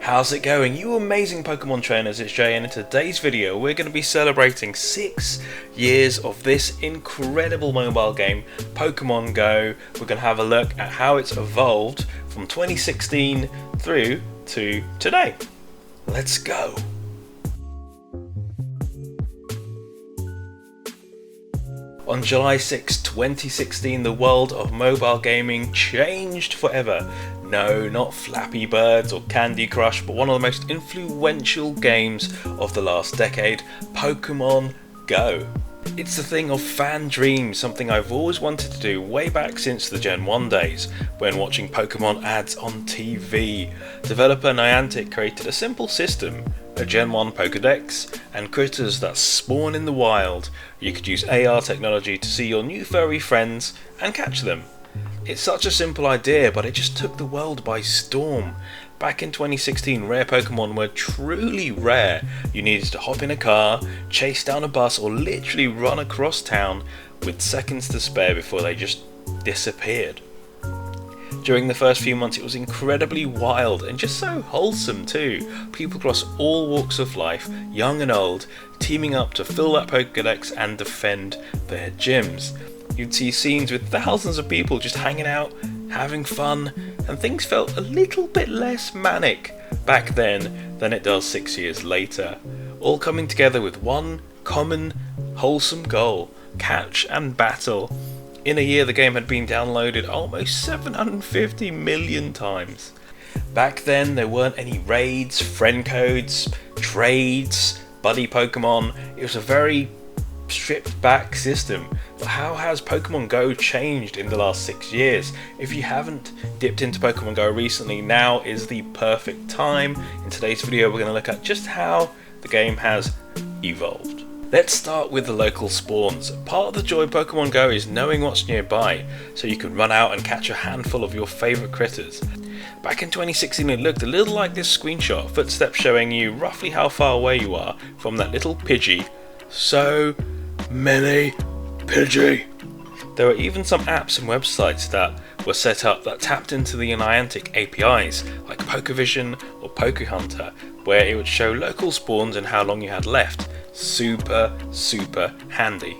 How's it going, you amazing Pokemon trainers? It's Jay, and in today's video we're going to be celebrating 6 years of this incredible mobile game, Pokemon GO. We're going to have a look at how it's evolved from 2016 through to today. Let's go! On July 6, 2016, the world of mobile gaming changed forever. No, not Flappy Birds or Candy Crush, but one of the most influential games of the last decade, Pokemon GO. It's the thing of fan dreams, something I've always wanted to do way back since the Gen 1 days, when watching Pokemon ads on TV. Developer Niantic created a simple system, a Gen 1 Pokedex, and critters that spawn in the wild. You could use AR technology to see your new furry friends and catch them. It's such a simple idea, but it just took the world by storm. Back in 2016, rare Pokemon were truly rare. You needed to hop in a car, chase down a bus, or literally run across town with seconds to spare before they just disappeared. During the first few months it was incredibly wild and just so wholesome too. People across all walks of life, young and old, teaming up to fill that Pokédex and defend their gyms. You'd see scenes with thousands of people just hanging out, having fun, and things felt a little bit less manic back then than it does 6 years later. All coming together with one common, wholesome goal: catch and battle. In a year the game had been downloaded almost 750 million times. Back then there weren't any raids, friend codes, trades, buddy Pokemon. It was a very stripped back system. But how has Pokemon GO changed in the last 6 years? If you haven't dipped into Pokemon GO recently, now is the perfect time. In today's video we're going to look at just how the game has evolved. Let's start with the local spawns. Part of the joy of Pokemon GO is knowing what's nearby, so you can run out and catch a handful of your favourite critters. Back in 2016 it looked a little like this screenshot, footsteps showing you roughly how far away you are from that little Pidgey. So many Pidgey! There were even some apps and websites that were set up that tapped into the Niantic APIs, like PokeVision or PokeHunter, where it would show local spawns and how long you had left. Super handy.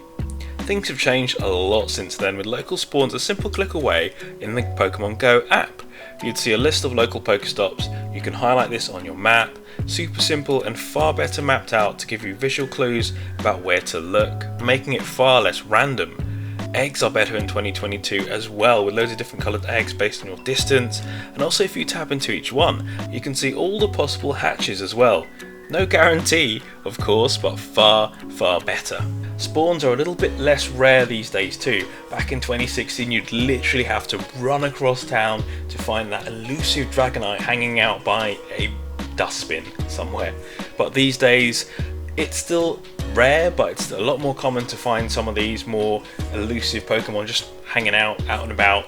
Things have changed a lot since then, with local spawns a simple click away in the Pokemon GO app. You'd see a list of local Pokestops, you can highlight this on your map. Super simple and far better mapped out to give you visual clues about where to look, making it far less random. Eggs are better in 2022 as well, with loads of different coloured eggs based on your distance, and also if you tap into each one you can see all the possible hatches as well. No guarantee, of course, but far better. Spawns are a little bit less rare these days too. Back in 2016 you'd literally have to run across town to find that elusive Dragonite hanging out by a dustbin somewhere. But these days it's still rare, but it's a lot more common to find some of these more elusive Pokemon just hanging out and about.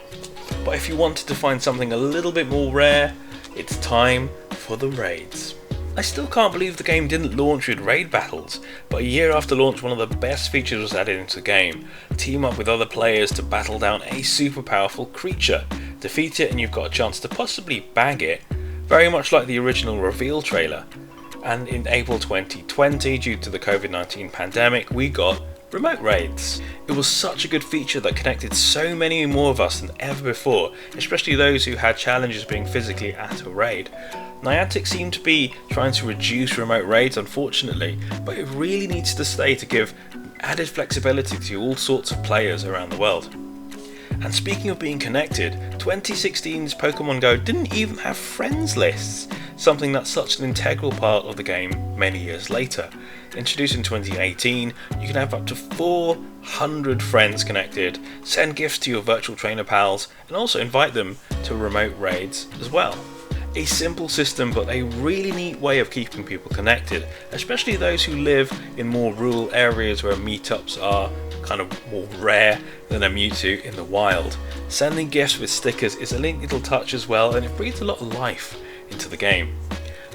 But if you wanted to find something a little bit more rare, it's time for the raids. I still can't believe the game didn't launch with raid battles, but a year after launch one of the best features was added into the game. Team up with other players to battle down a super powerful creature. Defeat it and you've got a chance to possibly bag it, very much like the original reveal trailer. And in April 2020, due to the COVID-19 pandemic, we got remote raids. It was such a good feature that connected so many more of us than ever before, especially those who had challenges being physically at a raid. Niantic seemed to be trying to reduce remote raids, unfortunately, but it really needs to stay to give added flexibility to all sorts of players around the world. And speaking of being connected, 2016's Pokemon GO didn't even have friends lists, something that's such an integral part of the game many years later. Introduced in 2018, you can have up to 400 friends connected, send gifts to your virtual trainer pals, and also invite them to remote raids as well. A simple system, but a really neat way of keeping people connected, especially those who live in more rural areas where meetups are kind of more rare than a Mewtwo in the wild. Sending gifts with stickers is a neat little touch as well, and it breathes a lot of life into the game.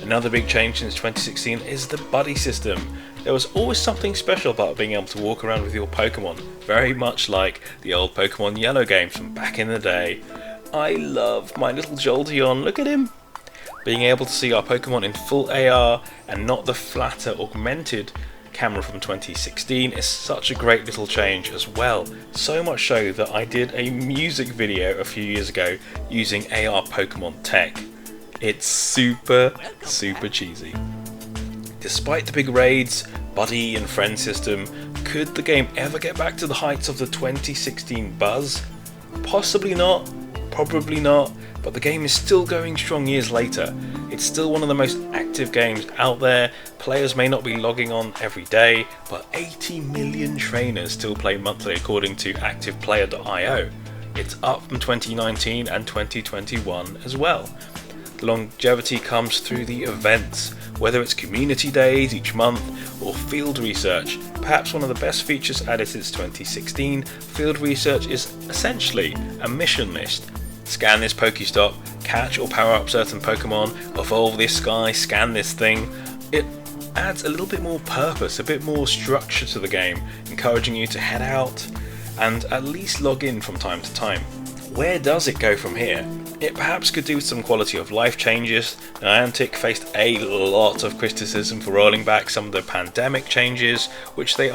Another big change since 2016 is the buddy system. There was always something special about being able to walk around with your Pokemon, very much like the old Pokemon Yellow games from back in the day. I love my little Jolteon, look at him! Being able to see our Pokemon in full AR and not the flatter augmented camera from 2016 is such a great little change as well. So much so that I did a music video a few years ago using AR Pokemon tech. It's super cheesy. Despite the big raids, buddy and friend system, could the game ever get back to the heights of the 2016 buzz? Possibly not, probably not, but the game is still going strong years later. It's still one of the most active games out there. Players may not be logging on every day, but 80 million trainers still play monthly according to ActivePlayer.io. It's up from 2019 and 2021 as well. The longevity comes through the events, whether it's community days each month or field research. Perhaps one of the best features added since 2016, field research is essentially a mission list. Scan this Pokestop, catch or power up certain Pokemon, evolve this guy, scan this thing. It adds a little bit more purpose, a bit more structure to the game, encouraging you to head out and at least log in from time to time. Where does it go from here? It perhaps could do with some quality of life changes. Niantic faced a lot of criticism for rolling back some of the pandemic changes, which they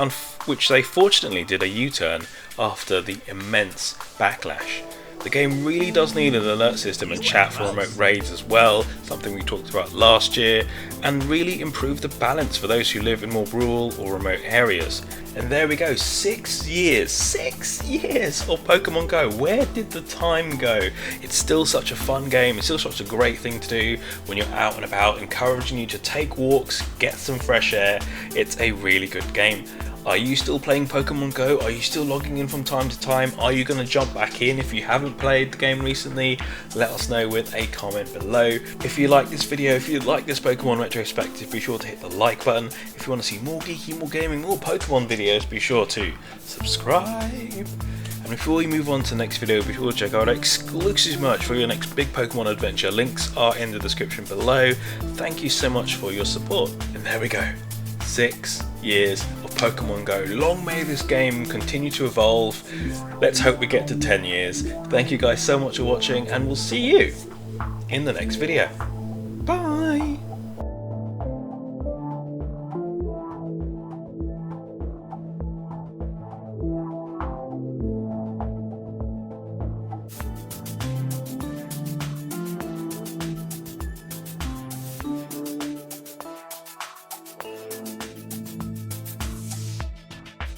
fortunately did a U-turn after the immense backlash. The game really does need an alert system and chat for remote raids as well, something we talked about last year, and really improve the balance for those who live in more rural or remote areas. And there we go, 6 years of Pokemon Go. Where did the time go? It's still such a fun game, it's still such a great thing to do when you're out and about, encouraging you to take walks, get some fresh air. It's a really good game. Are you still playing Pokemon Go? Are you still logging in from time to time? Are you going to jump back in if you haven't played the game recently? Let us know with a comment below. If you like this video, if you like this Pokemon retrospective, be sure to hit the like button. If you want to see more geeky, more gaming, more Pokemon videos, be sure to subscribe. And before we move on to the next video, be sure to check out our exclusive merch for your next big Pokemon adventure. Links are in the description below. Thank you so much for your support. And there we go. 6 years of Pokemon Go. Long may this game continue to evolve. Let's hope we get to 10 years. Thank you guys so much for watching, and we'll see you in the next video. Bye!